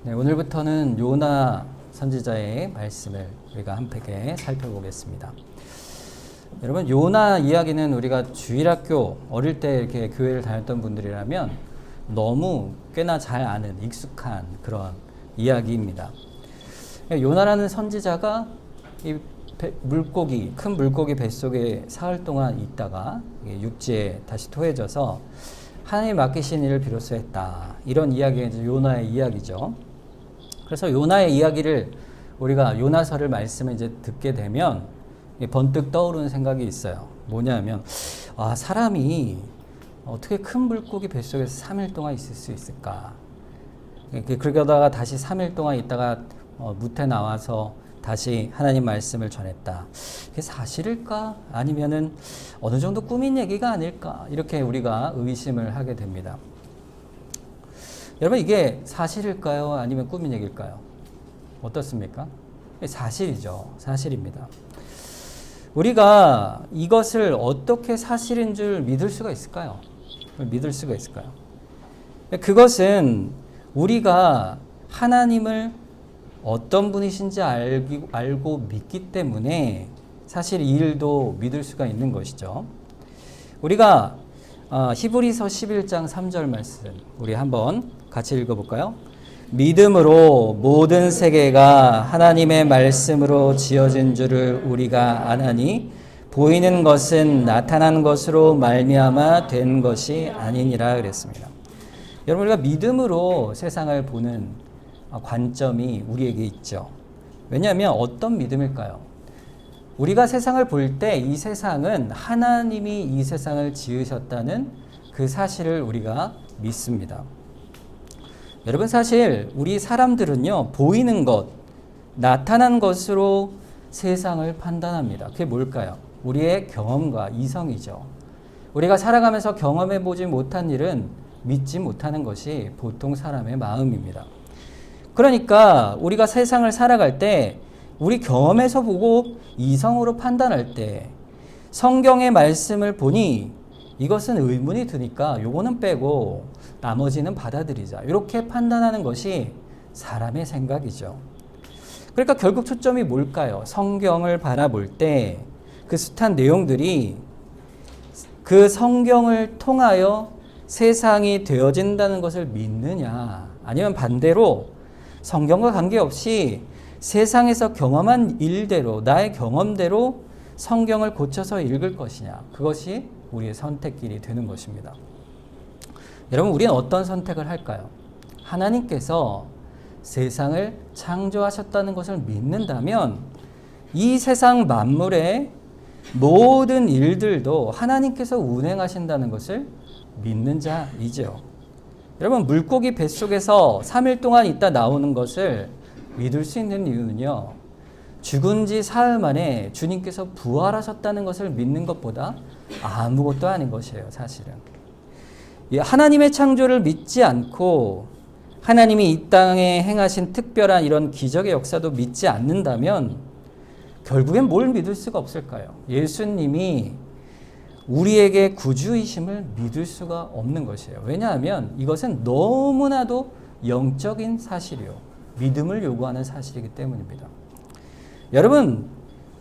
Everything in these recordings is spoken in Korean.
네, 오늘부터는 요나 선지자의 말씀을 우리가 함께 살펴보겠습니다. 여러분, 요나 이야기는 우리가 주일학교 어릴 때 이렇게 교회를 다녔던 분들이라면 너무 꽤나 잘 아는 익숙한 그런 이야기입니다. 요나라는 선지자가 이 큰 물고기 뱃속에 사흘 동안 있다가 육지에 다시 토해져서 하나님이 맡기신 일을 비로소 했다. 이런 이야기가 이제 요나의 이야기죠. 그래서 요나의 이야기를 우리가 요나서를 말씀을 이제 듣게 되면 번뜩 떠오르는 생각이 있어요. 뭐냐면 사람이 어떻게 큰 물고기 뱃속에서 3일 동안 있을 수 있을까? 그러다가 다시 3일 동안 있다가 무태 나와서 다시 하나님 말씀을 전했다. 그게 사실일까? 아니면은 어느 정도 꾸민 얘기가 아닐까? 이렇게 우리가 의심을 하게 됩니다. 여러분, 이게 사실일까요? 아니면 꾸민 얘기일까요? 어떻습니까? 사실이죠. 사실입니다. 우리가 이것을 어떻게 사실인 줄 믿을 수가 있을까요? 믿을 수가 있을까요? 그것은 우리가 하나님을 어떤 분이신지 알고 믿기 때문에 사실 이 일도 믿을 수가 있는 것이죠. 우리가 히브리서 11장 3절 말씀 우리 한번 같이 읽어볼까요? 믿음으로 모든 세계가 하나님의 말씀으로 지어진 줄을 우리가 아나니 보이는 것은 나타난 것으로 말미암아 된 것이 아니니라 그랬습니다. 여러분, 우리가 믿음으로 세상을 보는 관점이 우리에게 있죠. 왜냐하면 어떤 믿음일까요? 우리가 세상을 볼 때 이 세상은 하나님이 이 세상을 지으셨다는 그 사실을 우리가 믿습니다. 여러분, 사실 우리 사람들은요, 보이는 것, 나타난 것으로 세상을 판단합니다. 그게 뭘까요? 우리의 경험과 이성이죠. 우리가 살아가면서 경험해 보지 못한 일은 믿지 못하는 것이 보통 사람의 마음입니다. 그러니까 우리가 세상을 살아갈 때 우리 경험에서 보고 이성으로 판단할 때 성경의 말씀을 보니 이것은 의문이 드니까 요거는 빼고 나머지는 받아들이자, 이렇게 판단하는 것이 사람의 생각이죠. 그러니까 결국 초점이 뭘까요? 성경을 바라볼 때 그 숱한 내용들이 그 성경을 통하여 세상이 되어진다는 것을 믿느냐, 아니면 반대로 성경과 관계없이 세상에서 경험한 일대로, 나의 경험대로 성경을 고쳐서 읽을 것이냐, 그것이 우리의 선택길이 되는 것입니다. 여러분, 우리는 어떤 선택을 할까요? 하나님께서 세상을 창조하셨다는 것을 믿는다면 이 세상 만물의 모든 일들도 하나님께서 운행하신다는 것을 믿는 자이죠. 여러분, 물고기 뱃속에서 3일 동안 있다 나오는 것을 믿을 수 있는 이유는요, 죽은 지 사흘 만에 주님께서 부활하셨다는 것을 믿는 것보다 아무것도 아닌 것이에요, 사실은. 하나님의 창조를 믿지 않고 하나님이 이 땅에 행하신 특별한 이런 기적의 역사도 믿지 않는다면 결국엔 뭘 믿을 수가 없을까요? 예수님이 우리에게 구주이심을 믿을 수가 없는 것이에요. 왜냐하면 이것은 너무나도 영적인 사실이요, 믿음을 요구하는 사실이기 때문입니다. 여러분,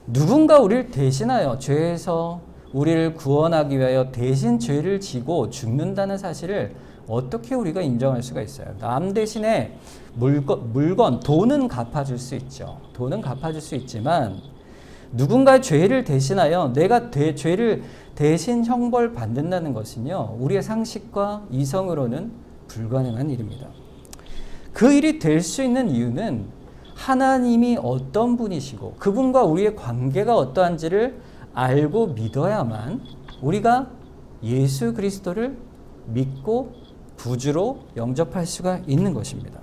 누군가 우리를 대신하여 죄에서 우리를 구원하기 위하여 대신 죄를 지고 죽는다는 사실을 어떻게 우리가 인정할 수가 있어요? 남 대신에 물건, 돈은 갚아줄 수 있죠. 돈은 갚아줄 수 있지만 누군가의 죄를 대신하여 내가 죄를 대신 형벌받는다는 것은요, 우리의 상식과 이성으로는 불가능한 일입니다. 그 일이 될 수 있는 이유는 하나님이 어떤 분이시고 그분과 우리의 관계가 어떠한지를 알고 믿어야만 우리가 예수 그리스도를 믿고 구주로 영접할 수가 있는 것입니다.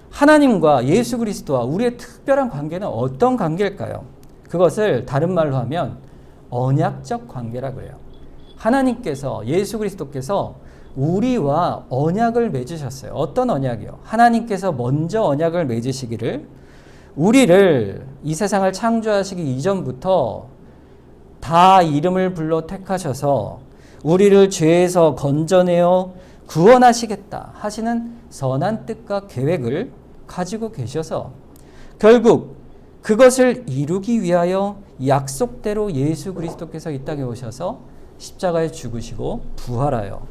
하나님과 예수 그리스도와 우리의 특별한 관계는 어떤 관계일까요? 그것을 다른 말로 하면 언약적 관계라고 해요. 하나님께서, 예수 그리스도께서 우리와 언약을 맺으셨어요. 어떤 언약이요? 하나님께서 먼저 언약을 맺으시기를 우리를 이 세상을 창조하시기 이전부터 다 이름을 불러 택하셔서 우리를 죄에서 건져내어 구원하시겠다 하시는 선한 뜻과 계획을 가지고 계셔서 결국 그것을 이루기 위하여 약속대로 예수 그리스도께서 이 땅에 오셔서 십자가에 죽으시고 부활하여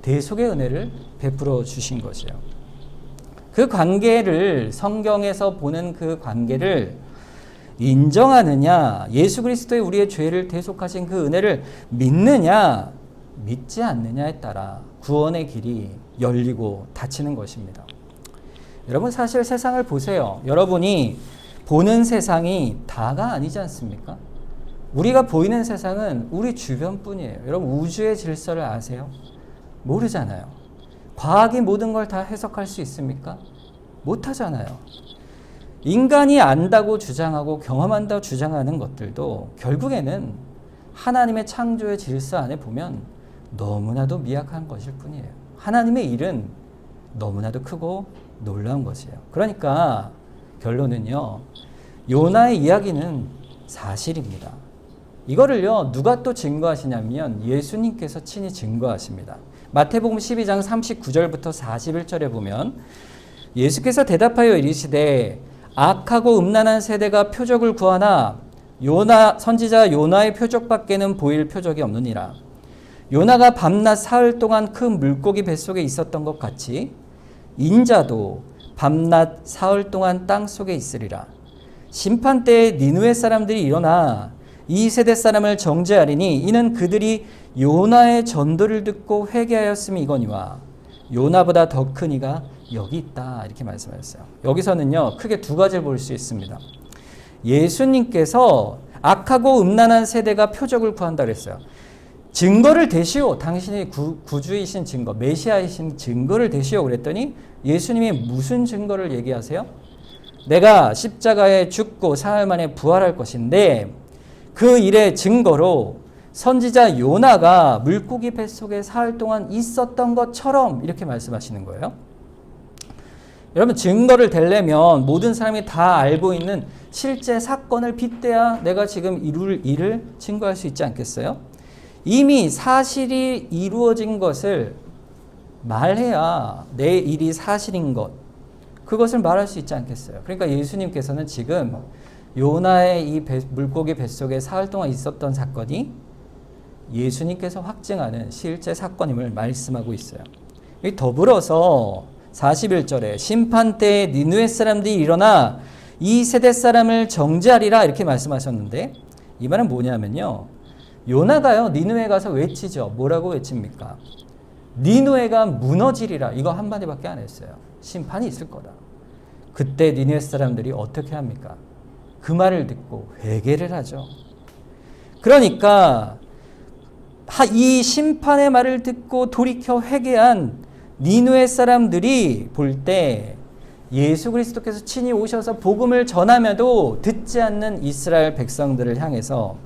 대속의 은혜를 베풀어 주신 것이에요. 그 관계를 성경에서 보는 그 관계를 인정하느냐, 예수 그리스도의 우리의 죄를 대속하신 그 은혜를 믿느냐, 믿지 않느냐에 따라 구원의 길이 열리고 닫히는 것입니다. 여러분 사실 세상을 보세요. 여러분이 보는 세상이 다가 아니지 않습니까? 우리가 보이는 세상은 우리 주변뿐이에요. 여러분 우주의 질서를 아세요? 모르잖아요. 과학이 모든 걸 다 해석할 수 있습니까? 못하잖아요. 인간이 안다고 주장하고 경험한다고 주장하는 것들도 결국에는 하나님의 창조의 질서 안에 보면 너무나도 미약한 것일 뿐이에요. 하나님의 일은 너무나도 크고 놀라운 것이에요. 그러니까 결론은요, 요나의 이야기는 사실입니다. 이거를요, 누가 또 증거하시냐면 예수님께서 친히 증거하십니다. 마태복음 12장 39절부터 41절에 보면 예수께서 대답하여 이르시되 악하고 음란한 세대가 표적을 구하나 선지자 요나의 표적밖에는 보일 표적이 없느니라. 요나가 밤낮 사흘 동안 큰 물고기 뱃속에 있었던 것 같이 인자도 밤낮 사흘 동안 땅속에 있으리라. 심판 때에 니느웨 사람들이 일어나 이 세대 사람을 정죄하리니 이는 그들이 요나의 전도를 듣고 회개하였음이 이거니와 요나보다 더 큰 이가 여기 있다 이렇게 말씀하셨어요. 여기서는요 크게 두 가지를 볼 수 있습니다. 예수님께서 악하고 음란한 세대가 표적을 구한다 그랬어요. 증거를 대시오. 당신이 구주이신 증거, 메시아이신 증거를 대시오 그랬더니 예수님이 무슨 증거를 얘기하세요? 내가 십자가에 죽고 사흘 만에 부활할 것인데 그 일의 증거로 선지자 요나가 물고기 뱃속에 사흘 동안 있었던 것처럼 이렇게 말씀하시는 거예요. 여러분 증거를 대려면 모든 사람이 다 알고 있는 실제 사건을 빗대야 내가 지금 이룰 일을 증거할 수 있지 않겠어요? 이미 사실이 이루어진 것을 말해야 내 일이 사실인 것, 그것을 말할 수 있지 않겠어요? 그러니까 예수님께서는 지금 요나의 이 물고기 뱃속에 사흘 동안 있었던 사건이 예수님께서 확증하는 실제 사건임을 말씀하고 있어요. 더불어서 41절에 심판 때에 니느웨 사람들이 일어나 이 세대 사람을 정죄하리라 이렇게 말씀하셨는데 이 말은 뭐냐면요. 요나가요 니느웨 가서 외치죠. 뭐라고 외칩니까? 니느웨가 무너지리라. 이거 한마디밖에 안 했어요. 심판이 있을 거다. 그때 니느웨 사람들이 어떻게 합니까? 그 말을 듣고 회개를 하죠. 그러니까 이 심판의 말을 듣고 돌이켜 회개한 니느웨 사람들이 볼 때 예수 그리스도께서 친히 오셔서 복음을 전하며도 듣지 않는 이스라엘 백성들을 향해서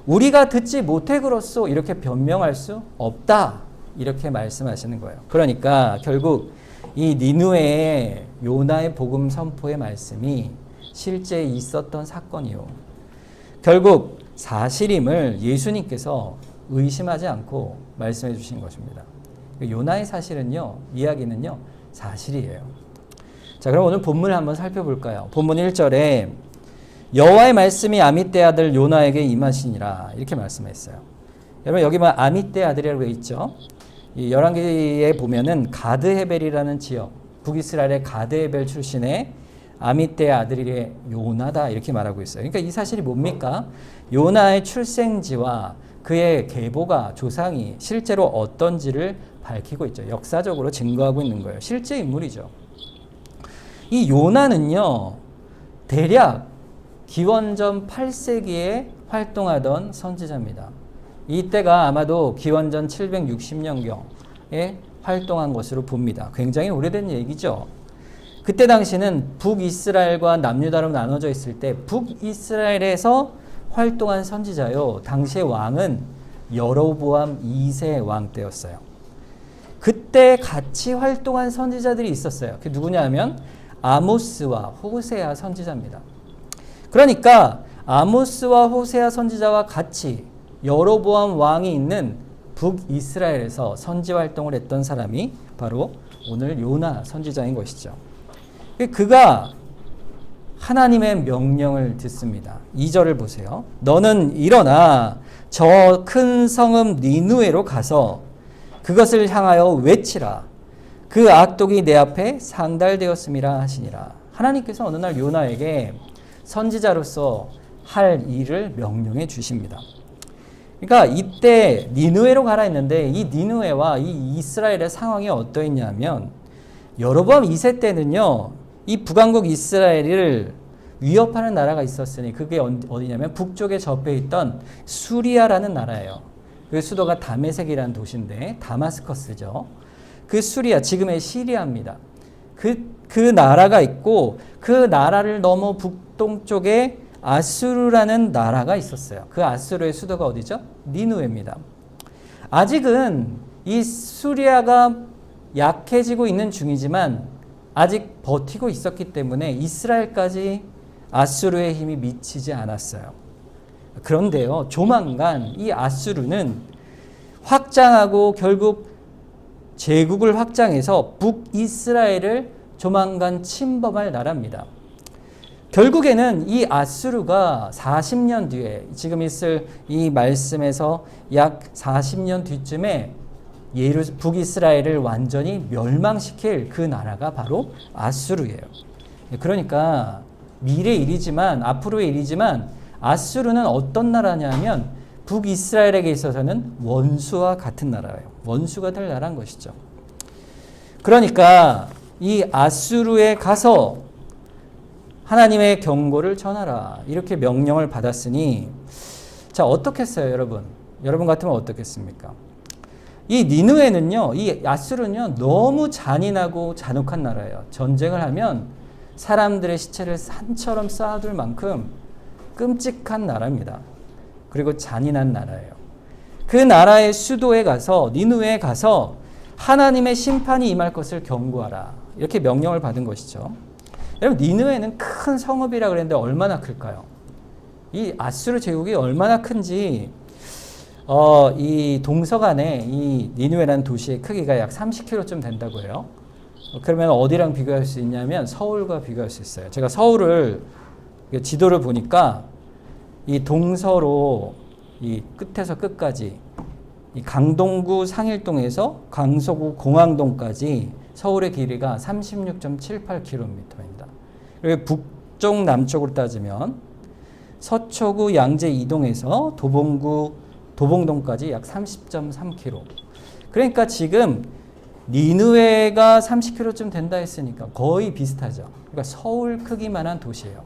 우리가 듣지 못해 그렇소 이렇게 변명할 수 없다 이렇게 말씀하시는 거예요. 그러니까 결국 이 니느웨의 요나의 복음 선포의 말씀이 실제 있었던 사건이요. 결국 사실임을 예수님께서 의심하지 않고 말씀해 주신 것입니다. 요나의 사실은요, 이야기는요, 사실이에요. 자, 그럼 오늘 본문을 한번 살펴볼까요? 본문 1절에 여호와의 말씀이 아미떼 아들 요나에게 임하시니라 이렇게 말씀했어요. 여러분 여기 아미떼 아들이라고 되어 있죠. 이 열왕기에 보면은 가드헤벨이라는 지역, 북이스라엘의 가드헤벨 출신의 아미떼의 아들이 요나다 이렇게 말하고 있어요. 그러니까 이 사실이 뭡니까? 요나의 출생지와 그의 계보가 조상이 실제로 어떤지를 밝히고 있죠. 역사적으로 증거하고 있는 거예요. 실제 인물이죠. 이 요나는요. 대략 기원전 8세기에 활동하던 선지자입니다. 이때가 아마도 기원전 760년경에 활동한 것으로 봅니다. 굉장히 오래된 얘기죠. 그때 당시는 북이스라엘과 남유다로 나눠져 있을 때 북이스라엘에서 활동한 선지자요. 당시의 왕은 여로보암 2세 왕 때였어요. 그때 같이 활동한 선지자들이 있었어요. 그게 누구냐면 아모스와 호세아 선지자입니다. 그러니까 아모스와 호세아 선지자와 같이 여로보암 왕이 있는 북이스라엘에서 선지 활동을 했던 사람이 바로 오늘 요나 선지자인 것이죠. 그가 하나님의 명령을 듣습니다. 2절을 보세요. 너는 일어나 저 큰 성읍 니느웨로 가서 그것을 향하여 외치라. 그 악독이 내 앞에 상달되었음이라 하시니라. 하나님께서 어느 날 요나에게 선지자로서 할 일을 명령해 주십니다. 그러니까 이때 니느웨로 가라 했는데 이 니느웨와 이 이스라엘의 상황이 어떠했냐면 여로보암 2세 때는요. 이 북왕국 이스라엘을 위협하는 나라가 있었으니 그게 어디냐면 북쪽에 접해 있던 수리아라는 나라예요. 그 수도가 다메섹이라는 도시인데 다마스커스죠. 그 수리아, 지금의 시리아입니다. 그 나라가 있고 그 나라를 넘어 북동쪽에 아수르라는 나라가 있었어요. 그 아수르의 수도가 어디죠? 니느웨입니다. 아직은 이 수리아가 약해지고 있는 중이지만 아직 버티고 있었기 때문에 이스라엘까지 아수르의 힘이 미치지 않았어요. 그런데요, 조만간 이 아수르는 확장하고 결국 제국을 확장해서 북이스라엘을 조만간 침범할 나라입니다. 결국에는 이 아수르가 40년 뒤에 지금 있을 이 말씀에서 약 40년 뒤쯤에 북이스라엘을 완전히 멸망시킬 그 나라가 바로 아수르예요. 그러니까 미래 일이지만 앞으로의 일이지만 아수르는 어떤 나라냐면 북이스라엘에게 있어서는 원수와 같은 나라예요. 원수가 될 나라인 것이죠. 그러니까 이 아수르에 가서 하나님의 경고를 전하라. 이렇게 명령을 받았으니 자, 어떻겠어요, 여러분? 여러분 같으면 어떻겠습니까? 이 니느웨는요, 이 아수르는요, 너무 잔인하고 잔혹한 나라예요. 전쟁을 하면 사람들의 시체를 산처럼 쌓아둘 만큼 끔찍한 나라입니다. 그리고 잔인한 나라예요. 그 나라의 수도에 가서, 니느웨에 가서 하나님의 심판이 임할 것을 경고하라. 이렇게 명령을 받은 것이죠. 여러분, 니느웨는 큰 성읍이라 그랬는데 얼마나 클까요? 이 아수르 제국이 얼마나 큰지 이 동서간에 이 니느웨라는 도시의 크기가 약 30km쯤 된다고 해요. 그러면 어디랑 비교할 수 있냐면 서울과 비교할 수 있어요. 제가 서울을 지도를 보니까 이 동서로 이 끝에서 끝까지 이 강동구 상일동에서 강서구 공항동까지 서울의 길이가 36.78km입니다. 그리고 북쪽 남쪽으로 따지면 서초구 양재 이동에서 도봉동까지 약 30.3km. 그러니까 지금 니느웨가 30km쯤 된다 했으니까 거의 비슷하죠. 그러니까 서울 크기만한 도시예요.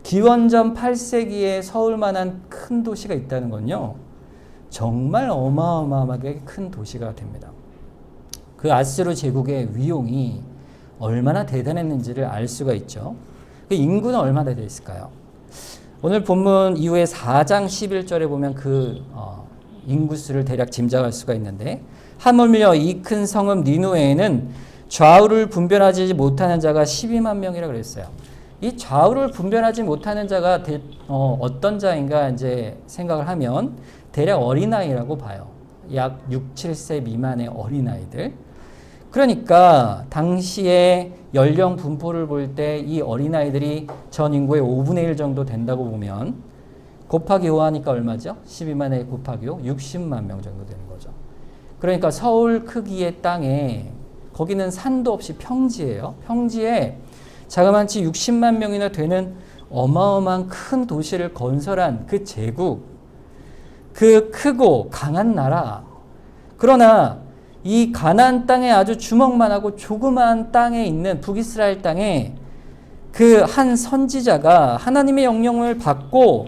기원전 8세기에 서울만한 큰 도시가 있다는 건요, 정말 어마어마하게 큰 도시가 됩니다. 그 아수르 제국의 위용이 얼마나 대단했는지를 알 수가 있죠. 그 인구는 얼마나 됐을까요? 오늘 본문 이후에 4장 11절에 보면 그 인구수를 대략 짐작할 수가 있는데, 하물며 이 큰 성읍 니느웨에는 좌우를 분별하지 못하는 자가 12만 명이라 그랬어요. 이 좌우를 분별하지 못하는 자가 어떤 자인가 이제 생각을 하면 대략 어린아이라고 봐요. 약 6, 7세 미만의 어린아이들. 그러니까 당시에 연령 분포를 볼 때 이 어린아이들이 전 인구의 5분의 1 정도 된다고 보면 곱하기 5 하니까 얼마죠? 12만에 곱하기 5, 60만 명 정도 되는 거죠. 그러니까 서울 크기의 땅에, 거기는 산도 없이 평지예요. 평지에 자그마치 60만 명이나 되는 어마어마한 큰 도시를 건설한 그 제국, 그 크고 강한 나라. 그러나 이 가나안 땅에 아주 주먹만 하고 조그마한 땅에 있는 북이스라엘 땅에 그 한 선지자가 하나님의 명령을 받고,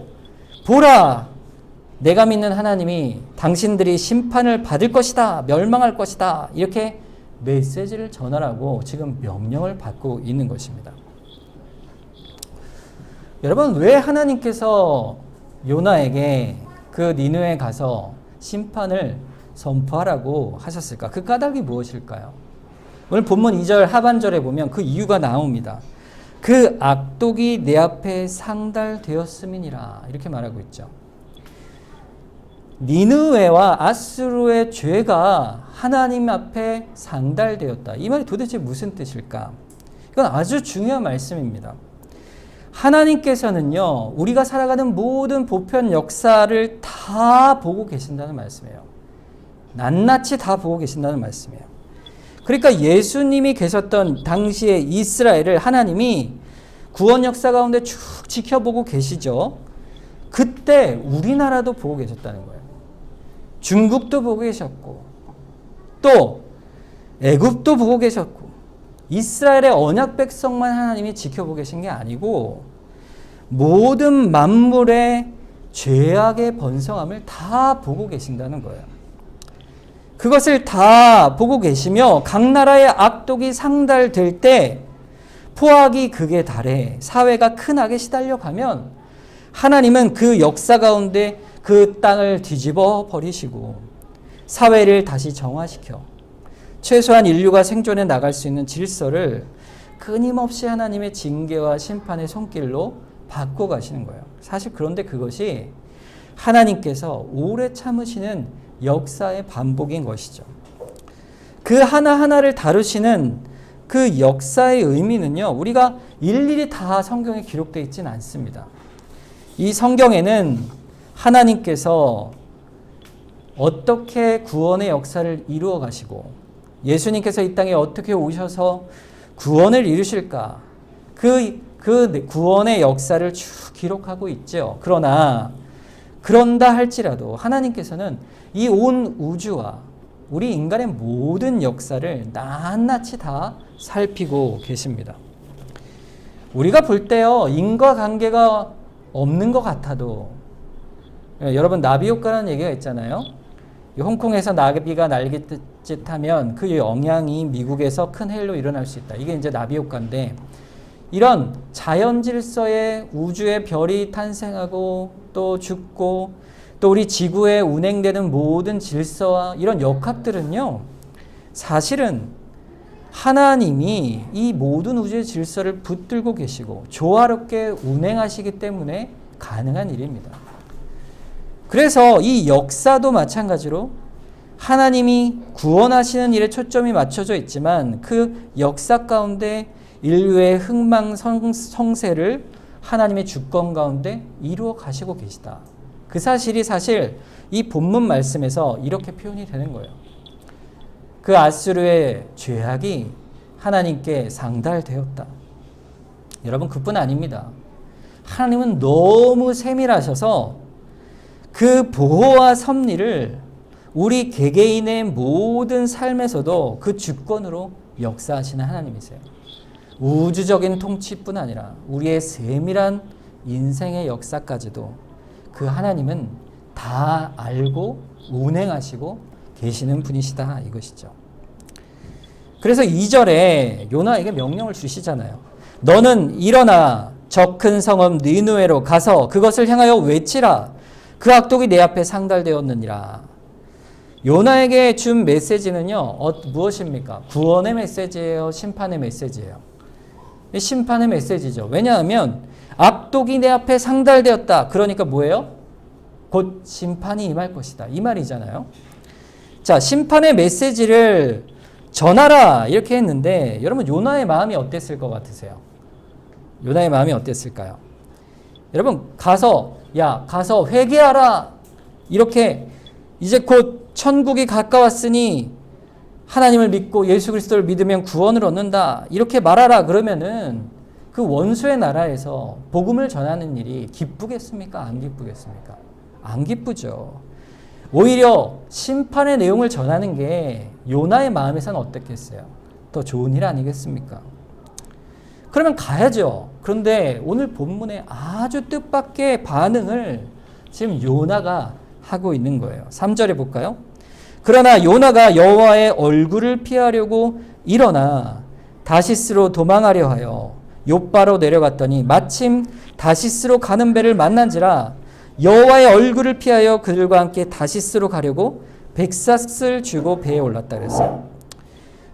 보라, 내가 믿는 하나님이 당신들이 심판을 받을 것이다, 멸망할 것이다, 이렇게 메시지를 전하라고 지금 명령을 받고 있는 것입니다. 여러분, 왜 하나님께서 요나에게 그 니느웨에 가서 심판을 선포하라고 하셨을까? 그 까닭이 무엇일까요? 오늘 본문 2절 하반절에 보면 그 이유가 나옵니다. 그 악독이 내 앞에 상달되었음이니라, 이렇게 말하고 있죠. 니느웨와 아수르의 죄가 하나님 앞에 상달되었다. 이 말이 도대체 무슨 뜻일까? 이건 아주 중요한 말씀입니다. 하나님께서는요, 우리가 살아가는 모든 보편 역사를 다 보고 계신다는 말씀이에요. 낱낱이 다 보고 계신다는 말씀이에요. 그러니까 예수님이 계셨던 당시의 이스라엘을 하나님이 구원 역사 가운데 쭉 지켜보고 계시죠. 그때 우리나라도 보고 계셨다는 거예요. 중국도 보고 계셨고, 또 애굽도 보고 계셨고, 이스라엘의 언약 백성만 하나님이 지켜보고 계신 게 아니고 모든 만물의 죄악의 번성함을 다 보고 계신다는 거예요. 그것을 다 보고 계시며 각 나라의 악독이 상달될 때 포악이 극에 달해 사회가 큰 악에 시달려가면 하나님은 그 역사 가운데 그 땅을 뒤집어 버리시고 사회를 다시 정화시켜 최소한 인류가 생존해 나갈 수 있는 질서를 끊임없이 하나님의 징계와 심판의 손길로 바꿔가시는 거예요. 사실 그런데 그것이 하나님께서 오래 참으시는 역사의 반복인 것이죠. 그 하나하나를 다루시는 그 역사의 의미는요, 우리가 일일이 다 성경에 기록되어 있지는 않습니다. 이 성경에는 하나님께서 어떻게 구원의 역사를 이루어 가시고 예수님께서 이 땅에 어떻게 오셔서 구원을 이루실까, 그 구원의 역사를 쭉 기록하고 있죠. 그런다 할지라도 하나님께서는 이 온 우주와 우리 인간의 모든 역사를 낱낱이 다 살피고 계십니다. 우리가 볼 때요, 인과관계가 없는 것 같아도, 여러분 나비 효과라는 얘기가 있잖아요. 홍콩에서 나비가 날갯짓하면 그 영향이 미국에서 큰 해일로 일어날 수 있다. 이게 이제 나비 효과인데, 이런 자연 질서의 우주의 별이 탄생하고 또 죽고 또 우리 지구에 운행되는 모든 질서와 이런 역학들은요, 사실은 하나님이 이 모든 우주의 질서를 붙들고 계시고 조화롭게 운행하시기 때문에 가능한 일입니다. 그래서 이 역사도 마찬가지로 하나님이 구원하시는 일에 초점이 맞춰져 있지만 그 역사 가운데 인류의 흥망성쇠를 하나님의 주권 가운데 이루어 가시고 계시다. 그 사실이 사실 이 본문 말씀에서 이렇게 표현이 되는 거예요. 그 아수르의 죄악이 하나님께 상달되었다. 여러분, 그뿐 아닙니다. 하나님은 너무 세밀하셔서 그 보호와 섭리를 우리 개개인의 모든 삶에서도 그 주권으로 역사하시는 하나님이세요. 우주적인 통치뿐 아니라 우리의 세밀한 인생의 역사까지도 그 하나님은 다 알고 운행하시고 계시는 분이시다, 이것이죠. 그래서 2절에 요나에게 명령을 주시잖아요. 너는 일어나 저 큰 성읍 니느웨로 가서 그것을 향하여 외치라. 그 악독이 내 앞에 상달되었느니라. 요나에게 준 메시지는요, 무엇입니까? 구원의 메시지예요? 심판의 메시지예요? 심판의 메시지죠. 왜냐하면 악독이 내 앞에 상달되었다. 그러니까 뭐예요? 곧 심판이 임할 것이다. 이 말이잖아요. 자, 심판의 메시지를 전하라 이렇게 했는데 여러분, 요나의 마음이 어땠을 것 같으세요? 요나의 마음이 어땠을까요? 여러분, 가서 회개하라. 이렇게 이제 곧 천국이 가까웠으니 하나님을 믿고 예수 그리스도를 믿으면 구원을 얻는다. 이렇게 말하라. 그러면은 그 원수의 나라에서 복음을 전하는 일이 기쁘겠습니까? 안 기쁘겠습니까? 안 기쁘죠. 오히려 심판의 내용을 전하는 게 요나의 마음에서는 어떻겠어요? 더 좋은 일 아니겠습니까? 그러면 가야죠. 그런데 오늘 본문에 아주 뜻밖의 반응을 지금 요나가 하고 있는 거예요. 3절에 볼까요? 그러나 요나가 여호와의 얼굴을 피하려고 일어나 다시스로 도망하려 하여 욥바로 내려갔더니 마침 다시스로 가는 배를 만난지라 여호와의 얼굴을 피하여 그들과 함께 다시스로 가려고 백삭을 쥐고 배에 올랐다 그랬어요.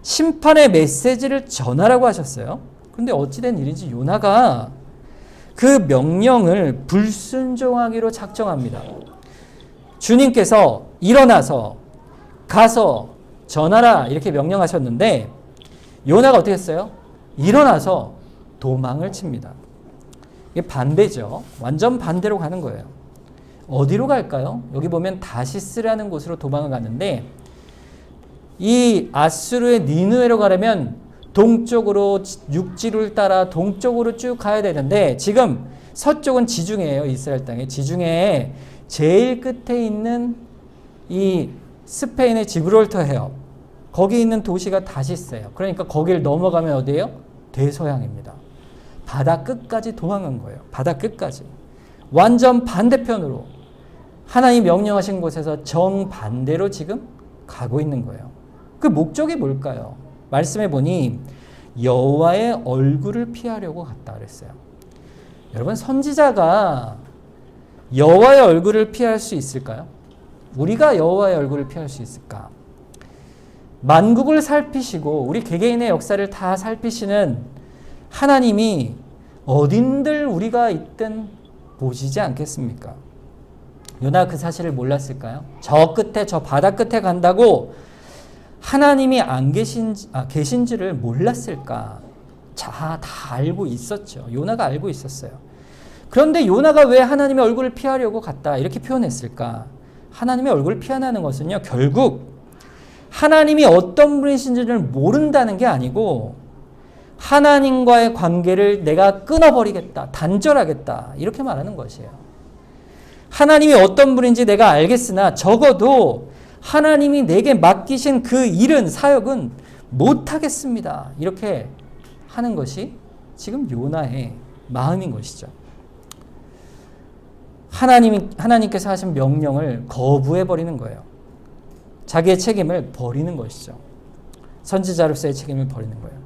심판의 메시지를 전하라고 하셨어요. 그런데 어찌된 일인지 요나가 그 명령을 불순종하기로 작정합니다. 주님께서 일어나서 가서 전하라 이렇게 명령하셨는데 요나가 어떻게 했어요? 일어나서 도망을 칩니다. 이게 반대죠. 완전 반대로 가는 거예요. 어디로 갈까요? 여기 보면 다시스라는 곳으로 도망을 갔는데 이 아수르의 니느웨로 가려면 동쪽으로 육지를 따라 동쪽으로 쭉 가야 되는데 지금 서쪽은 지중해예요. 이스라엘 땅에. 지중해에 제일 끝에 있는 이 스페인의 지브롤터 해협. 거기 있는 도시가 다시스예요. 그러니까 거길 넘어가면 어디예요? 대서양입니다. 바다 끝까지 도망간 거예요. 바다 끝까지. 완전 반대편으로 하나님 명령하신 곳에서 정반대로 지금 가고 있는 거예요. 그 목적이 뭘까요? 말씀해 보니 여호와의 얼굴을 피하려고 갔다 그랬어요. 여러분 선지자가 여호와의 얼굴을 피할 수 있을까요? 우리가 여호와의 얼굴을 피할 수 있을까? 만국을 살피시고 우리 개개인의 역사를 다 살피시는 하나님이 어딘들 우리가 있든 보시지 않겠습니까? 요나 그 사실을 몰랐을까요? 저 끝에 저 바다 끝에 간다고 하나님이 안 계신지를 몰랐을까? 다 알고 있었죠. 요나가 알고 있었어요. 그런데 요나가 왜 하나님의 얼굴을 피하려고 갔다 이렇게 표현했을까? 하나님의 얼굴을 피하는 것은요, 결국 하나님이 어떤 분이신지를 모른다는 게 아니고 하나님과의 관계를 내가 끊어버리겠다, 단절하겠다 이렇게 말하는 것이에요. 하나님이 어떤 분인지 내가 알겠으나 적어도 하나님이 내게 맡기신 그 일은 사역은 못하겠습니다. 이렇게 하는 것이 지금 요나의 마음인 것이죠. 하나님께서 하신 명령을 거부해버리는 거예요. 자기의 책임을 버리는 것이죠. 선지자로서의 책임을 버리는 거예요.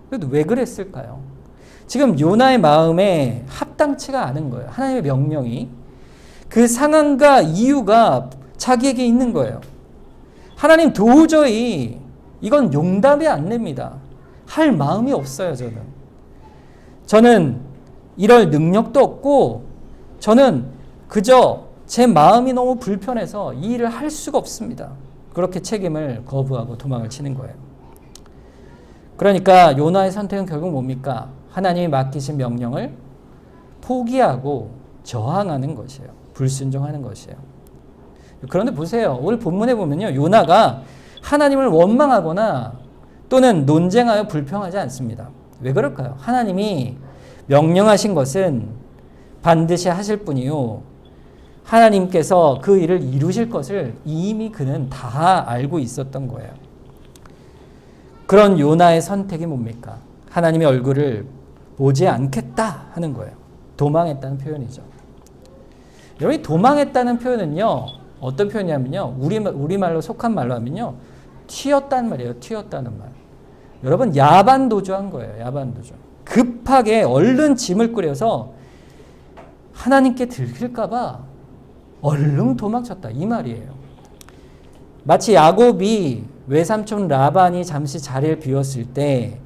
그래도 왜 그랬을까요? 지금 요나의 마음에 합당치가 않은 거예요. 하나님의 명령이. 그 상황과 이유가 자기에게 있는 거예요. 하나님 도저히 이건 용납이 안 됩니다. 할 마음이 없어요, 저는 이럴 능력도 없고 저는 그저 제 마음이 너무 불편해서 이 일을 할 수가 없습니다. 그렇게 책임을 거부하고 도망을 치는 거예요. 그러니까 요나의 선택은 결국 뭡니까? 하나님이 맡기신 명령을 포기하고 저항하는 것이에요. 불순종하는 것이에요. 그런데 보세요. 오늘 본문에 보면요. 요나가 하나님을 원망하거나 또는 논쟁하여 불평하지 않습니다. 왜 그럴까요? 하나님이 명령하신 것은 반드시 하실 뿐이요. 하나님께서 그 일을 이루실 것을 이미 그는 다 알고 있었던 거예요. 그런 요나의 선택이 뭡니까? 하나님의 얼굴을 보지 않겠다 하는 거예요. 도망했다는 표현이죠. 여러분, 도망했다는 표현은요, 어떤 표현이냐면요, 우리말로 속한 말로 하면요, 튀었다는 말이에요. 튀었다는 말. 여러분, 야반도주한 거예요. 야반도주. 급하게 얼른 짐을 꾸려서 하나님께 들킬까봐 얼른 도망쳤다. 이 말이에요. 마치 야곱이 외삼촌 라반이 잠시 자리를 비웠을 때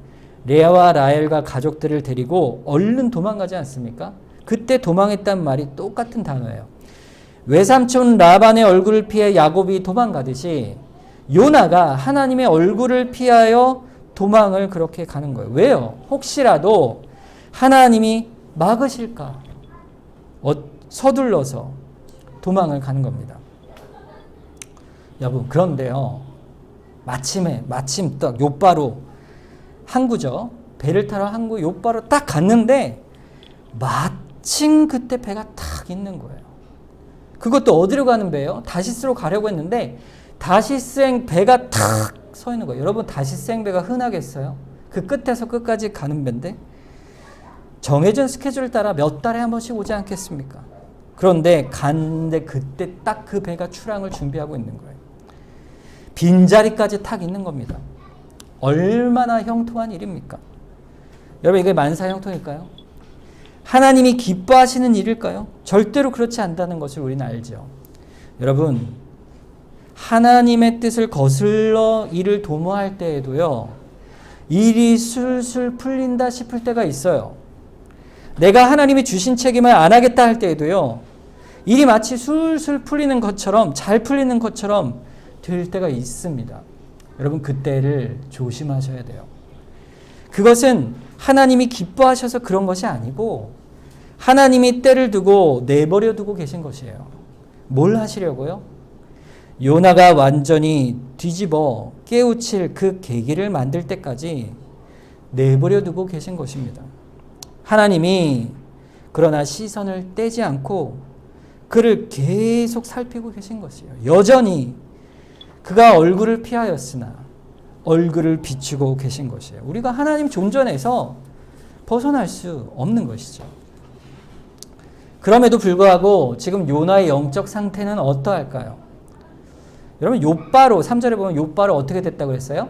레아와 라헬과 가족들을 데리고 얼른 도망가지 않습니까? 그때 도망했단 말이 똑같은 단어예요. 외삼촌 라반의 얼굴을 피해 야곱이 도망가듯이 요나가 하나님의 얼굴을 피하여 도망을 그렇게 가는 거예요. 왜요? 혹시라도 하나님이 막으실까? 서둘러서 도망을 가는 겁니다. 여러분, 그런데요, 마침 딱 요바로 항구죠. 배를 타러 항구 요바로 딱 갔는데 마침 그때 배가 탁 있는 거예요. 그것도 어디로 가는 배예요? 다시스로 가려고 했는데 다시스행 배가 탁 서 있는 거예요. 여러분, 다시스행 배가 흔하겠어요? 그 끝에서 끝까지 가는 배인데 정해진 스케줄을 따라 몇 달에 한 번씩 오지 않겠습니까? 그런데 갔는데 그때 딱 그 배가 출항을 준비하고 있는 거예요. 빈자리까지 탁 있는 겁니다. 얼마나 형통한 일입니까? 여러분, 이게 만사형통일까요? 하나님이 기뻐하시는 일일까요? 절대로 그렇지 않다는 것을 우리는 알죠. 여러분, 하나님의 뜻을 거슬러 일을 도모할 때에도요, 일이 술술 풀린다 싶을 때가 있어요. 내가 하나님이 주신 책임을 안 하겠다 할 때에도요, 일이 마치 술술 풀리는 것처럼, 잘 풀리는 것처럼 될 때가 있습니다. 여러분, 그때를 조심하셔야 돼요. 그것은 하나님이 기뻐하셔서 그런 것이 아니고 하나님이 때를 두고 내버려 두고 계신 것이에요. 뭘 하시려고요? 요나가 완전히 뒤집어 깨우칠 그 계기를 만들 때까지 내버려 두고 계신 것입니다. 하나님이 그러나 시선을 떼지 않고 그를 계속 살피고 계신 것이에요. 여전히 그가 얼굴을 피하였으나 얼굴을 비추고 계신 것이에요. 우리가 하나님 존전에서 벗어날 수 없는 것이죠. 그럼에도 불구하고 지금 요나의 영적 상태는 어떠할까요? 여러분, 욥바로 3절에 보면 욥바로 어떻게 됐다고 그랬어요?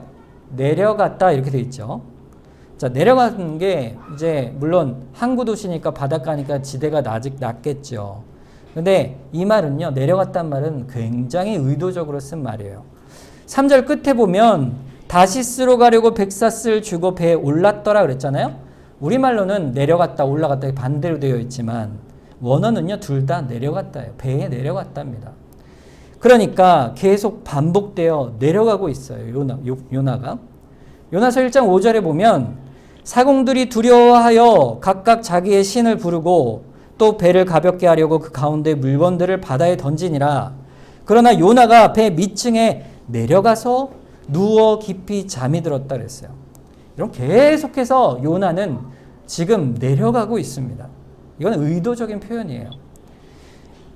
내려갔다 이렇게 돼 있죠. 자, 내려가는 게 이제 물론 항구 도시니까 바닷가니까 지대가 낮겠죠. 근데 이 말은요, 내려갔단 말은 굉장히 의도적으로 쓴 말이에요. 3절 끝에 보면 다시스로 가려고 백사스를 주고 배에 올랐더라 그랬잖아요. 우리말로는 내려갔다 올라갔다 반대로 되어 있지만 원어는요, 둘 다 내려갔다예요. 배에 내려갔답니다. 그러니까 계속 반복되어 내려가고 있어요. 요나가. 요나서 1장 5절에 보면 사공들이 두려워하여 각각 자기의 신을 부르고 또 배를 가볍게 하려고 그 가운데 물건들을 바다에 던지니라. 그러나 요나가 배 밑층에 내려가서 누워 깊이 잠이 들었다 그랬어요. 이런 계속해서 요나는 지금 내려가고 있습니다. 이건 의도적인 표현이에요.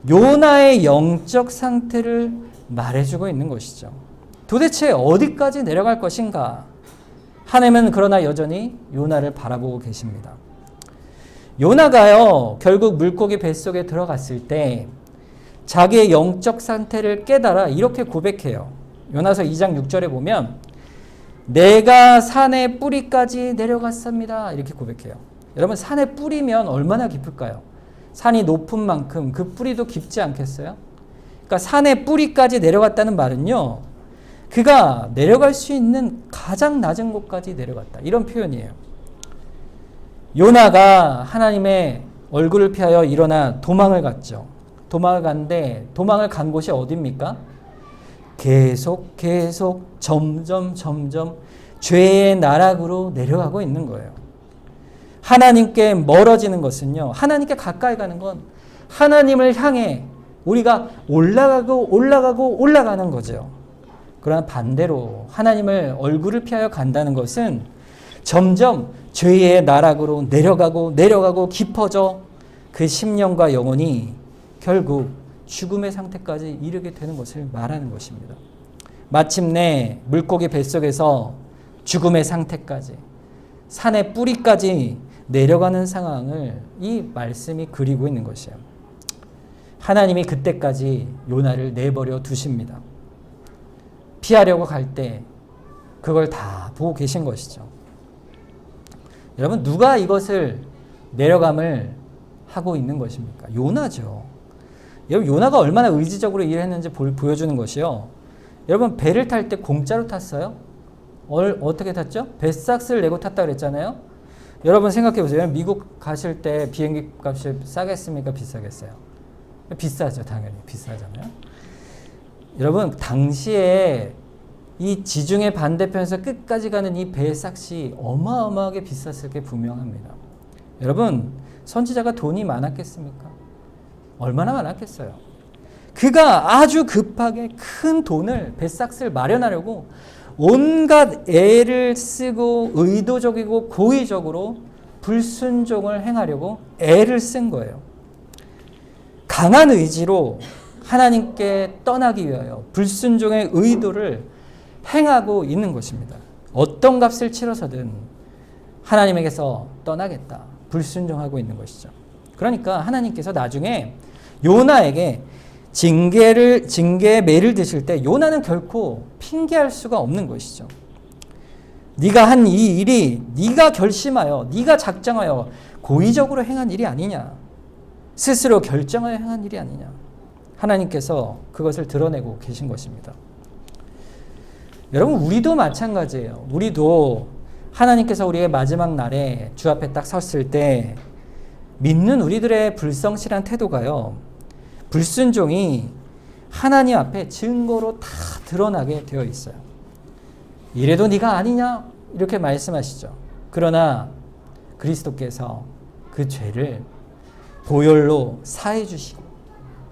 요나의 영적 상태를 말해주고 있는 것이죠. 도대체 어디까지 내려갈 것인가? 하나님은 그러나 여전히 요나를 바라보고 계십니다. 요나가요, 결국 물고기 뱃속에 들어갔을 때 자기의 영적 상태를 깨달아 이렇게 고백해요. 요나서 2장 6절에 보면 내가 산의 뿌리까지 내려갔습니다. 이렇게 고백해요. 여러분, 산의 뿌리면 얼마나 깊을까요? 산이 높은 만큼 그 뿌리도 깊지 않겠어요? 그러니까 산의 뿌리까지 내려갔다는 말은요, 그가 내려갈 수 있는 가장 낮은 곳까지 내려갔다. 이런 표현이에요. 요나가 하나님의 얼굴을 피하여 일어나 도망을 갔죠. 도망을 갔는데 도망을 간 곳이 어디입니까? 계속 점점 죄의 나락으로 내려가고 있는 거예요. 하나님께 멀어지는 것은요, 하나님께 가까이 가는 건 하나님을 향해 우리가 올라가는 거죠. 그러나 반대로 하나님을 얼굴을 피하여 간다는 것은 점점 죄의 나락으로 내려가고 깊어져 그 심령과 영혼이 결국 죽음의 상태까지 이르게 되는 것을 말하는 것입니다. 마침내 물고기 뱃속에서 죽음의 상태까지, 산의 뿌리까지 내려가는 상황을 이 말씀이 그리고 있는 것이에요. 하나님이 그때까지 요나를 내버려 두십니다. 피하려고 갈 때 그걸 다 보고 계신 것이죠. 여러분, 누가 이것을 내려감을 하고 있는 것입니까? 요나죠. 여러분, 요나가 얼마나 의지적으로 일했는지 보여주는 것이요. 여러분, 배를 탈 때 공짜로 탔어요? 어떻게 탔죠? 배삭스를 내고 탔다 그랬잖아요. 여러분 생각해 보세요. 미국 가실 때 비행기 값이 싸겠습니까? 비싸겠어요? 비싸죠. 당연히 비싸잖아요. 여러분, 당시에 이 지중해 반대편에서 끝까지 가는 이 배삭시 어마어마하게 비쌌을 게 분명합니다. 여러분, 선지자가 돈이 많았겠습니까? 얼마나 많았겠어요? 그가 아주 급하게 큰 돈을, 배삭스를 마련하려고 온갖 애를 쓰고 의도적이고 고의적으로 불순종을 행하려고 애를 쓴 거예요. 강한 의지로 하나님께 떠나기 위하여 불순종의 의도를 행하고 있는 것입니다. 어떤 값을 치러서든 하나님에게서 떠나겠다, 불순종하고 있는 것이죠. 그러니까 하나님께서 나중에 요나에게 징계의 매를 드실 때 요나는 결코 핑계할 수가 없는 것이죠. 네가 한 이 일이 네가 결심하여, 네가 작정하여 고의적으로 행한 일이 아니냐, 스스로 결정하여 행한 일이 아니냐. 하나님께서 그것을 드러내고 계신 것입니다. 여러분, 우리도 마찬가지예요. 우리도 하나님께서 우리의 마지막 날에 주 앞에 딱 섰을 때 믿는 우리들의 불성실한 태도가요, 불순종이 하나님 앞에 증거로 다 드러나게 되어 있어요. 이래도 네가 아니냐? 이렇게 말씀하시죠. 그러나 그리스도께서 그 죄를 보혈로 사해 주시고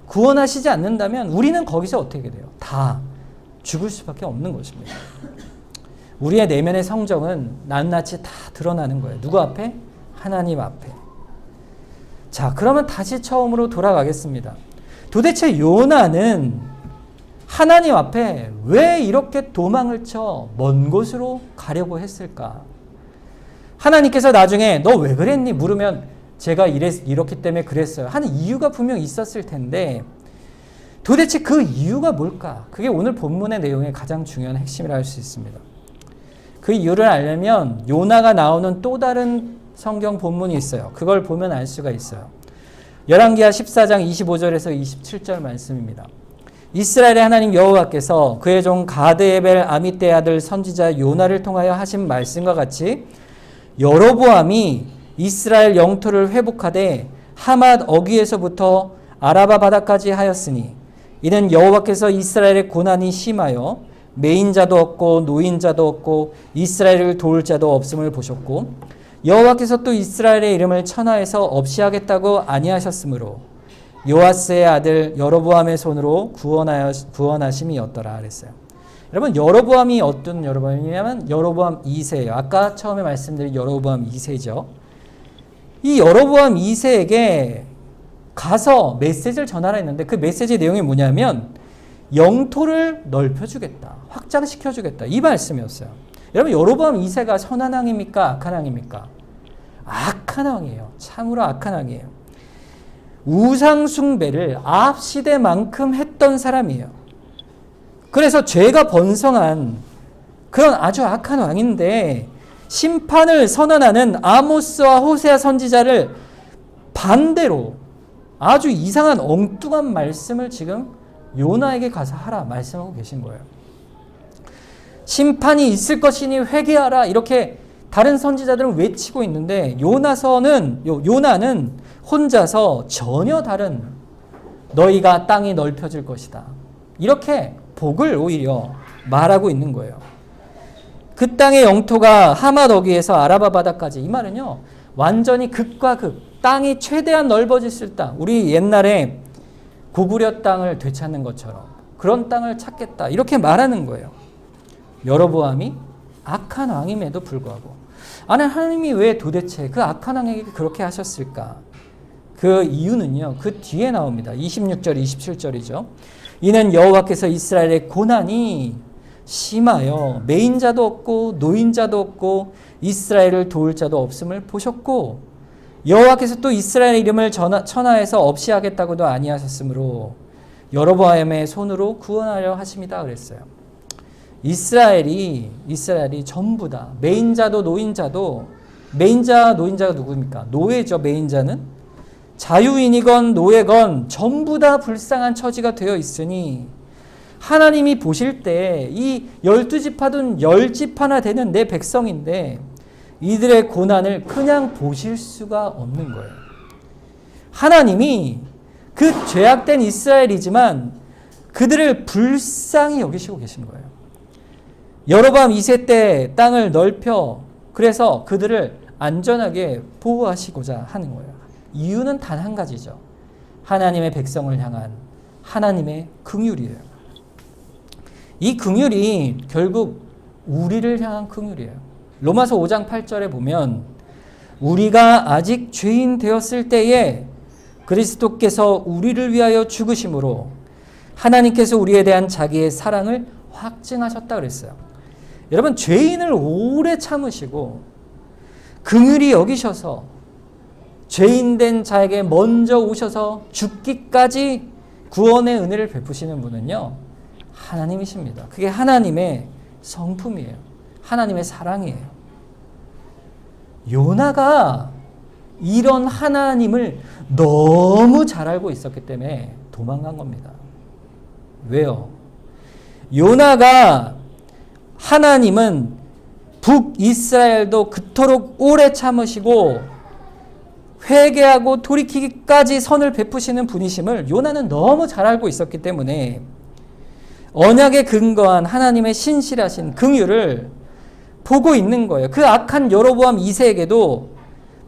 구원하시지 않는다면 우리는 거기서 어떻게 돼요? 다 죽을 수밖에 없는 것입니다. 우리의 내면의 성정은 낱낱이 다 드러나는 거예요. 누구 앞에? 하나님 앞에. 자, 그러면 다시 처음으로 돌아가겠습니다. 도대체 요나는 하나님 앞에 왜 이렇게 도망을 쳐 먼 곳으로 가려고 했을까? 하나님께서 나중에 너 왜 그랬니? 물으면 제가 이렇기 때문에 그랬어요 하는 이유가 분명 있었을 텐데 도대체 그 이유가 뭘까? 그게 오늘 본문의 내용의 가장 중요한 핵심이라 할 수 있습니다. 그 이유를 알려면 요나가 나오는 또 다른 성경 본문이 있어요. 그걸 보면 알 수가 있어요. 열왕기하 14장 25절에서 27절 말씀입니다. 이스라엘의 하나님 여호와께서 그의 종 가드에벨 아미떼 아들 선지자 요나를 통하여 하신 말씀과 같이 여로보암이 이스라엘 영토를 회복하되 하맛 어귀에서부터 아라바 바다까지 하였으니 이는 여호와께서 이스라엘의 고난이 심하여 매인자도 없고 노인자도 없고 이스라엘을 도울 자도 없음을 보셨고 여호와께서 또 이스라엘의 이름을 천하에서 없이 하겠다고 아니하셨으므로 요아스의 아들 여로보암의 손으로 구원하심이었더라 그랬어요. 여러분 여로보암이 어떤 여로보암이냐면 여로보암 2세예요. 아까 처음에 말씀드린 여로보암 2세죠. 이 여로보암 2세에게 가서 메시지를 전하라 했는데 그 메시지 내용이 뭐냐면 영토를 넓혀주겠다. 확장시켜주겠다. 이 말씀이었어요. 여러분 여로보암 2세가 선한 왕입니까? 악한 왕입니까? 악한 왕이에요. 참으로 악한 왕이에요. 우상 숭배를 앞시대만큼 했던 사람이에요. 그래서 죄가 번성한 그런 아주 악한 왕인데 심판을 선언하는 아모스와 호세아 선지자를 반대로 아주 이상한 엉뚱한 말씀을 지금 요나에게 가서 하라 말씀하고 계신 거예요. 심판이 있을 것이니 회개하라 이렇게 다른 선지자들은 외치고 있는데 요나는 혼자서 전혀 다른 너희가 땅이 넓혀질 것이다. 이렇게 복을 오히려 말하고 있는 거예요. 그 땅의 영토가 하맛 어귀에서 아라바 바다까지 이 말은요. 완전히 극과 극 땅이 최대한 넓어졌을 땅 우리 옛날에 고구려 땅을 되찾는 것처럼 그런 땅을 찾겠다 이렇게 말하는 거예요. 여로보암이 악한 왕임에도 불구하고 아니 하나님이 왜 도대체 그 악한 왕에게 그렇게 하셨을까? 그 이유는요. 그 뒤에 나옵니다. 26절 27절이죠. 이는 여호와께서 이스라엘의 고난이 심하여 매인자도 없고 노인자도 없고 이스라엘을 도울 자도 없음을 보셨고 여호와께서 또 이스라엘의 이름을 천하에서 없이 하겠다고도 아니하셨으므로 여로보암의 손으로 구원하려 하심이다 그랬어요. 이스라엘이 전부 다 매인자도 노인자도 매인자 노인자가 누굽니까? 노예죠. 매인자는 자유인이건 노예건 전부 다 불쌍한 처지가 되어 있으니 하나님이 보실 때 이 12지파든 10집 하나 되는 내 백성인데 이들의 고난을 그냥 보실 수가 없는 거예요. 하나님이 그 죄악된 이스라엘이지만 그들을 불쌍히 여기시고 계신 거예요. 여로보암 2세 때 땅을 넓혀 그래서 그들을 안전하게 보호하시고자 하는 거예요. 이유는 단 한 가지죠. 하나님의 백성을 향한 하나님의 긍휼이에요. 이 긍휼이 결국 우리를 향한 긍휼이에요. 로마서 5장 8절에 보면 우리가 아직 죄인 되었을 때에 그리스도께서 우리를 위하여 죽으심으로 하나님께서 우리에 대한 자기의 사랑을 확증하셨다 그랬어요. 여러분 죄인을 오래 참으시고 긍휼히 여기셔서 죄인된 자에게 먼저 오셔서 죽기까지 구원의 은혜를 베푸시는 분은요. 하나님이십니다. 그게 하나님의 성품이에요. 하나님의 사랑이에요. 요나가 이런 하나님을 너무 잘 알고 있었기 때문에 도망간 겁니다. 왜요? 요나가 하나님은 북이스라엘도 그토록 오래 참으시고 회개하고 돌이키기까지 선을 베푸시는 분이심을 요나는 너무 잘 알고 있었기 때문에 언약에 근거한 하나님의 신실하신 긍휼을 보고 있는 거예요. 그 악한 여로보암 2세에게도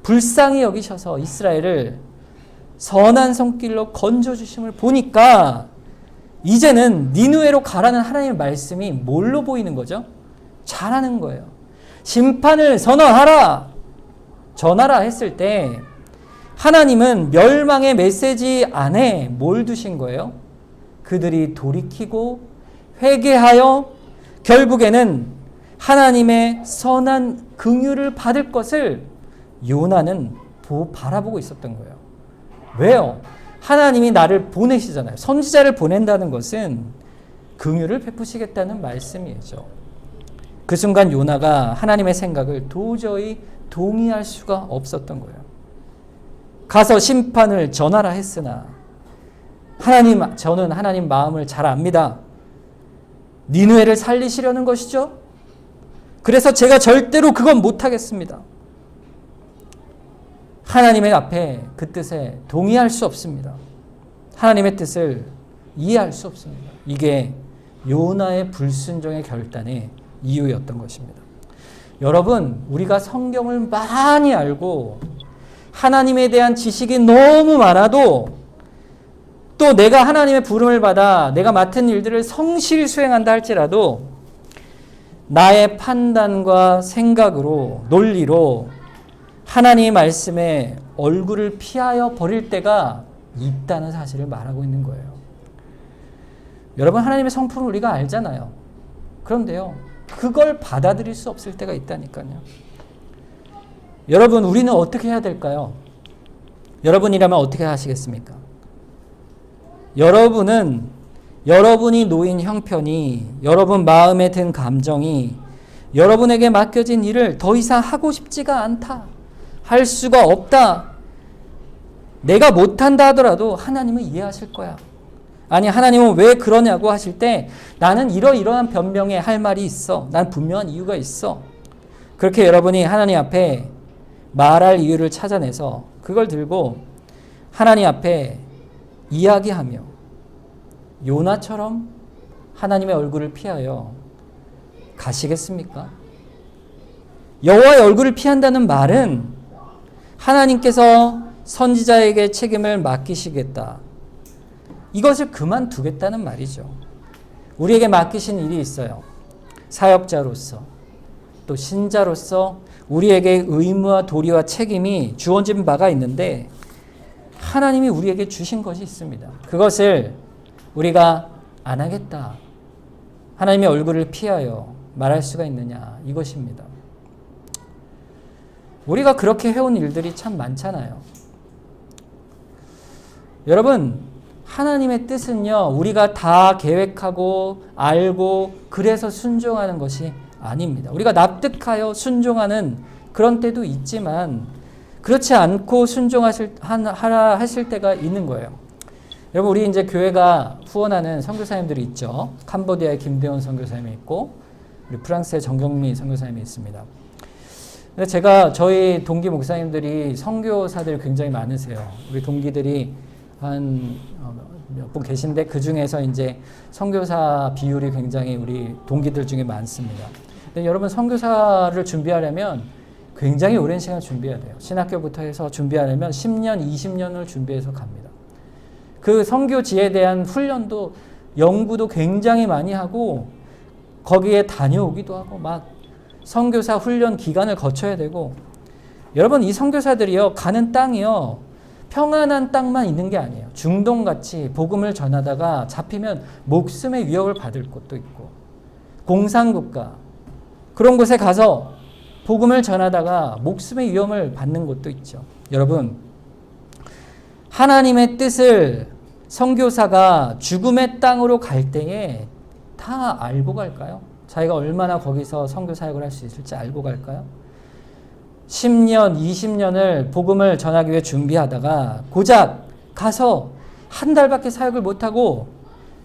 불쌍히 여기셔서 이스라엘을 선한 손길로 건져주심을 보니까 이제는 니느웨로 가라는 하나님의 말씀이 뭘로 보이는 거죠? 잘하는 거예요. 심판을 선언하라, 전하라 했을 때 하나님은 멸망의 메시지 안에 뭘 두신 거예요? 그들이 돌이키고 회개하여 결국에는 하나님의 선한 긍휼을 받을 것을 요나는 바라보고 있었던 거예요. 왜요? 하나님이 나를 보내시잖아요. 선지자를 보낸다는 것은 긍휼을 베푸시겠다는 말씀이죠. 그 순간 요나가 하나님의 생각을 도저히 동의할 수가 없었던 거예요. 가서 심판을 전하라 했으나 하나님, 저는 하나님 마음을 잘 압니다. 니느웨를 살리시려는 것이죠. 그래서 제가 절대로 그건 못하겠습니다. 하나님의 앞에 그 뜻에 동의할 수 없습니다. 하나님의 뜻을 이해할 수 없습니다. 이게 요나의 불순종의 결단의 이유였던 것입니다. 여러분, 우리가 성경을 많이 알고 하나님에 대한 지식이 너무 많아도 또 내가 하나님의 부름을 받아 내가 맡은 일들을 성실히 수행한다 할지라도 나의 판단과 생각으로, 논리로 하나님의 말씀에 얼굴을 피하여 버릴 때가 있다는 사실을 말하고 있는 거예요. 여러분, 하나님의 성품을 우리가 알잖아요. 그런데요, 그걸 받아들일 수 없을 때가 있다니까요. 여러분, 우리는 어떻게 해야 될까요? 여러분이라면 어떻게 하시겠습니까? 여러분이 놓인 형편이, 여러분 마음에 든 감정이, 여러분에게 맡겨진 일을 더 이상 하고 싶지가 않다, 할 수가 없다, 내가 못한다 하더라도 하나님은 이해하실 거야. 아니, 하나님은 왜 그러냐고 하실 때 나는 이러이러한 변명에 할 말이 있어. 난 분명한 이유가 있어. 그렇게 여러분이 하나님 앞에 말할 이유를 찾아내서 그걸 들고 하나님 앞에 이야기하며 요나처럼 하나님의 얼굴을 피하여 가시겠습니까? 여호와의 얼굴을 피한다는 말은 하나님께서 선지자에게 책임을 맡기시겠다, 이것을 그만두겠다는 말이죠. 우리에게 맡기신 일이 있어요. 사역자로서 또 신자로서 우리에게 의무와 도리와 책임이 주어진 바가 있는데 하나님이 우리에게 주신 것이 있습니다. 그것을 우리가 안 하겠다, 하나님의 얼굴을 피하여 말할 수가 있느냐, 이것입니다. 우리가 그렇게 해온 일들이 참 많잖아요. 여러분, 하나님의 뜻은요, 우리가 다 계획하고 알고 그래서 순종하는 것이 아닙니다. 우리가 납득하여 순종하는 그런 때도 있지만 그렇지 않고 순종하라 하실 때가 있는 거예요. 여러분, 우리 이제 교회가 후원하는 선교사님들이 있죠. 캄보디아의 김대원 선교사님이 있고 우리 프랑스의 정경미 선교사님이 있습니다. 근데 제가 저희 동기 목사님들이 선교사들이 굉장히 많으세요. 우리 동기들이 한 몇 분 계신데 그 중에서 이제 선교사 비율이 굉장히 우리 동기들 중에 많습니다. 근데 여러분, 선교사를 준비하려면 굉장히 오랜 시간 준비해야 돼요. 신학교부터 해서 준비하려면 10년, 20년을 준비해서 갑니다. 그 선교지에 대한 훈련도, 연구도 굉장히 많이 하고 거기에 다녀오기도 하고 막 선교사 훈련 기간을 거쳐야 되고, 여러분, 이 선교사들이요, 가는 땅이요, 평안한 땅만 있는 게 아니에요. 중동같이 복음을 전하다가 잡히면 목숨의 위협을 받을 곳도 있고, 공산국가 그런 곳에 가서 복음을 전하다가 목숨의 위험을 받는 곳도 있죠. 여러분, 하나님의 뜻을 선교사가 죽음의 땅으로 갈 때에 다 알고 갈까요? 자기가 얼마나 거기서 선교 사역을 할 수 있을지 알고 갈까요? 10년, 20년을 복음을 전하기 위해 준비하다가 고작 가서 한 달밖에 사역을 못하고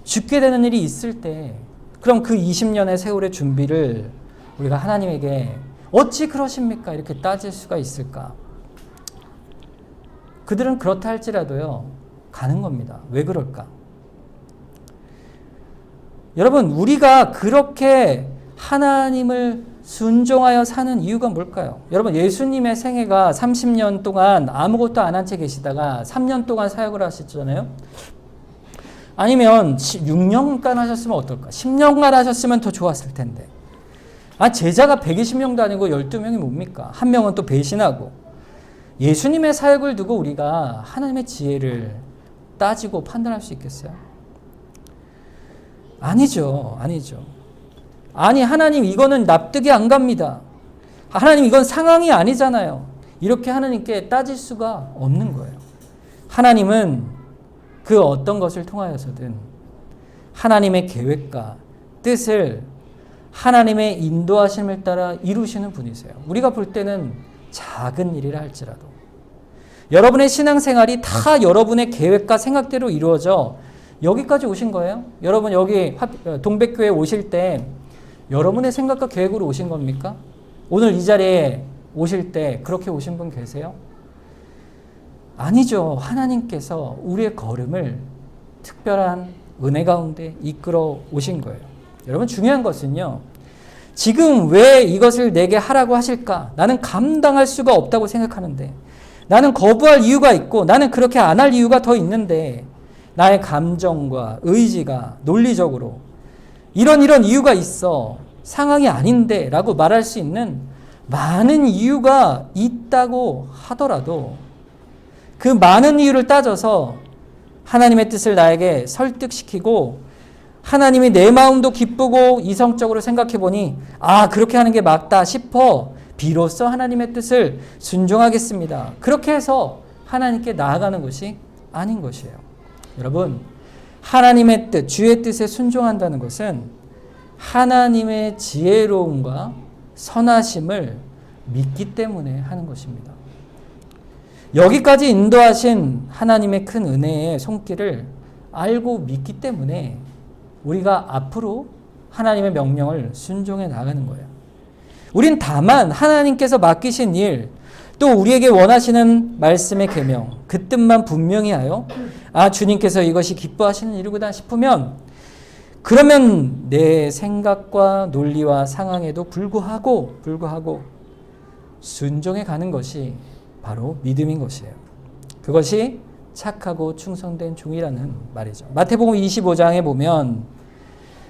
죽게 되는 일이 있을 때, 그럼 그 20년의 세월의 준비를 우리가 하나님에게 어찌 그러십니까? 이렇게 따질 수가 있을까? 그들은 그렇다 할지라도요, 가는 겁니다. 왜 그럴까? 여러분, 우리가 그렇게 하나님을 순종하여 사는 이유가 뭘까요? 여러분, 예수님의 생애가 30년 동안 아무것도 안 한 채 계시다가 3년 동안 사역을 하셨잖아요. 아니면 6년간 하셨으면 어떨까? 10년간 하셨으면 더 좋았을 텐데. 제자가 120명도 아니고 12명이 뭡니까? 한 명은 또 배신하고. 예수님의 사역을 두고 우리가 하나님의 지혜를 따지고 판단할 수 있겠어요? 아니죠. 아니, 하나님 이거는 납득이 안 갑니다. 하나님 이건 상황이 아니잖아요. 이렇게 하나님께 따질 수가 없는 거예요. 하나님은 그 어떤 것을 통하여서든 하나님의 계획과 뜻을 하나님의 인도하심을 따라 이루시는 분이세요. 우리가 볼 때는 작은 일이라 할지라도 여러분의 신앙생활이 다 여러분의 계획과 생각대로 이루어져 여기까지 오신 거예요? 여러분 여기 동백교회 오실 때 여러분의 생각과 계획으로 오신 겁니까? 오늘 이 자리에 오실 때 그렇게 오신 분 계세요? 아니죠. 하나님께서 우리의 걸음을 특별한 은혜 가운데 이끌어 오신 거예요. 여러분 중요한 것은요. 지금 왜 이것을 내게 하라고 하실까? 나는 감당할 수가 없다고 생각하는데 나는 거부할 이유가 있고 나는 그렇게 안 할 이유가 더 있는데 나의 감정과 의지가 논리적으로 이런 이유가 있어 상황이 아닌데 라고 말할 수 있는 많은 이유가 있다고 하더라도 그 많은 이유를 따져서 하나님의 뜻을 나에게 설득시키고 하나님이 내 마음도 기쁘고 이성적으로 생각해 보니 그렇게 하는 게 맞다 싶어 비로소 하나님의 뜻을 순종하겠습니다. 그렇게 해서 하나님께 나아가는 것이 아닌 것이에요. 여러분, 하나님의 뜻, 주의 뜻에 순종한다는 것은 하나님의 지혜로움과 선하심을 믿기 때문에 하는 것입니다. 여기까지 인도하신 하나님의 큰 은혜의 손길을 알고 믿기 때문에 우리가 앞으로 하나님의 명령을 순종해 나가는 거예요. 우린 다만 하나님께서 맡기신 일, 또 우리에게 원하시는 말씀의 계명, 그 뜻만 분명히 하여 주님께서 이것이 기뻐하시는 일이구나 싶으면 그러면 내 생각과 논리와 상황에도 불구하고 순종해 가는 것이 바로 믿음인 것이에요. 그것이 착하고 충성된 종이라는 말이죠. 마태복음 25장에 보면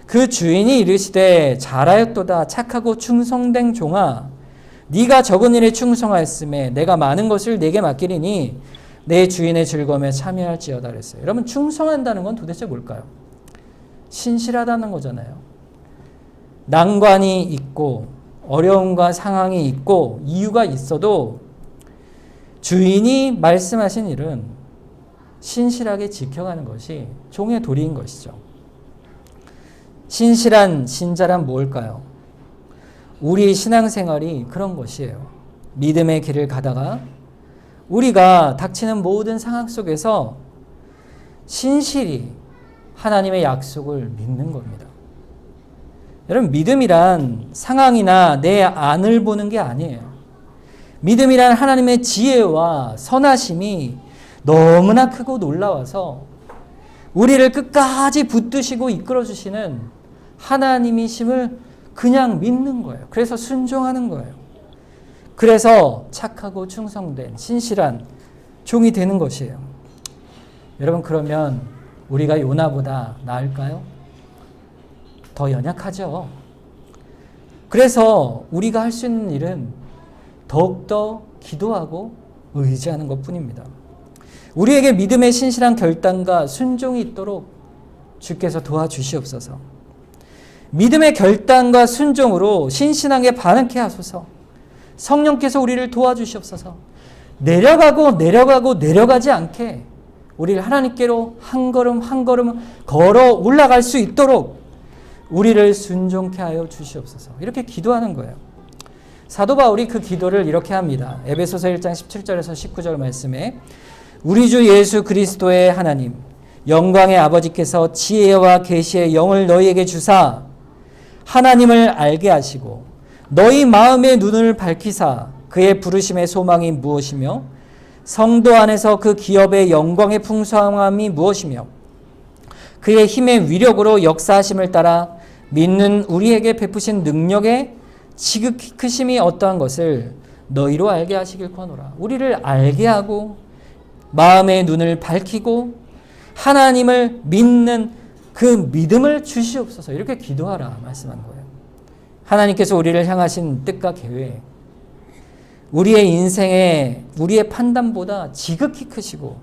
그 주인이 이르시되 잘하였도다 착하고 충성된 종아 네가 적은 일에 충성하였음에 내가 많은 것을 네게 맡기리니 내 주인의 즐거움에 참여할지어다 그랬어요. 여러분 충성한다는 건 도대체 뭘까요? 신실하다는 거잖아요. 난관이 있고 어려움과 상황이 있고 이유가 있어도 주인이 말씀하신 일은 신실하게 지켜가는 것이 종의 도리인 것이죠. 신실한 신자란 뭘까요? 우리 신앙생활이 그런 것이에요. 믿음의 길을 가다가 우리가 닥치는 모든 상황 속에서 신실히 하나님의 약속을 믿는 겁니다. 여러분 믿음이란 상황이나 내 안을 보는 게 아니에요. 믿음이란 하나님의 지혜와 선하심이 너무나 크고 놀라워서 우리를 끝까지 붙드시고 이끌어주시는 하나님이심을 그냥 믿는 거예요. 그래서 순종하는 거예요. 그래서 착하고 충성된 신실한 종이 되는 것이에요. 여러분 그러면 우리가 요나보다 나을까요? 더 연약하죠. 그래서 우리가 할 수 있는 일은 더욱더 기도하고 의지하는 것뿐입니다. 우리에게 믿음의 신실한 결단과 순종이 있도록 주께서 도와주시옵소서. 믿음의 결단과 순종으로 신실하게 반응케 하소서. 성령께서 우리를 도와주시옵소서. 내려가지 않게 우리를 하나님께로 한 걸음 한 걸음 걸어 올라갈 수 있도록 우리를 순종케 하여 주시옵소서. 이렇게 기도하는 거예요. 사도 바울이 그 기도를 이렇게 합니다. 에베소서 1장 17절에서 19절 말씀에 우리 주 예수 그리스도의 하나님 영광의 아버지께서 지혜와 계시의 영을 너희에게 주사 하나님을 알게 하시고 너희 마음의 눈을 밝히사 그의 부르심의 소망이 무엇이며 성도 안에서 그 기업의 영광의 풍성함이 무엇이며 그의 힘의 위력으로 역사하심을 따라 믿는 우리에게 베푸신 능력의 지극히 크심이 어떠한 것을 너희로 알게 하시길 권하노라. 우리를 알게 하고 마음의 눈을 밝히고 하나님을 믿는 그 믿음을 주시옵소서. 이렇게 기도하라 말씀한 거예요. 하나님께서 우리를 향하신 뜻과 계획, 우리의 인생에 우리의 판단보다 지극히 크시고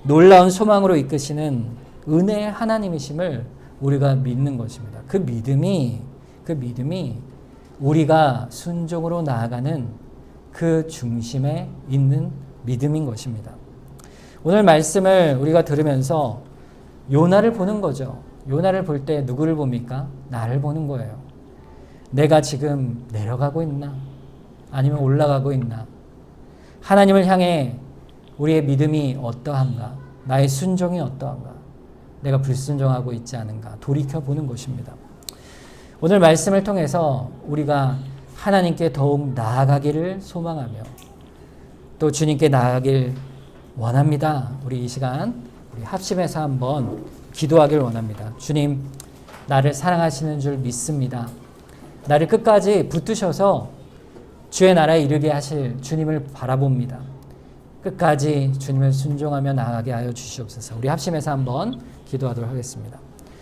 놀라운 소망으로 이끄시는 은혜의 하나님이심을 우리가 믿는 것입니다. 그 믿음이 우리가 순종으로 나아가는 그 중심에 있는 믿음인 것입니다. 오늘 말씀을 우리가 들으면서 요나를 보는 거죠. 요나를 볼 때 누구를 봅니까? 나를 보는 거예요. 내가 지금 내려가고 있나? 아니면 올라가고 있나? 하나님을 향해 우리의 믿음이 어떠한가? 나의 순종이 어떠한가? 내가 불순종하고 있지 않은가? 돌이켜보는 것입니다. 오늘 말씀을 통해서 우리가 하나님께 더욱 나아가기를 소망하며 또 주님께 나아가길 원합니다. 우리 이 시간 우리 합심해서 한번 기도하길 원합니다. 주님, 나를 사랑하시는 줄 믿습니다. 나를 끝까지 붙드셔서 주의 나라에 이르게 하실 주님을 바라봅니다. 끝까지 주님을 순종하며 나아가게 하여 주시옵소서. 우리 합심해서 한번 기도하도록 하겠습니다.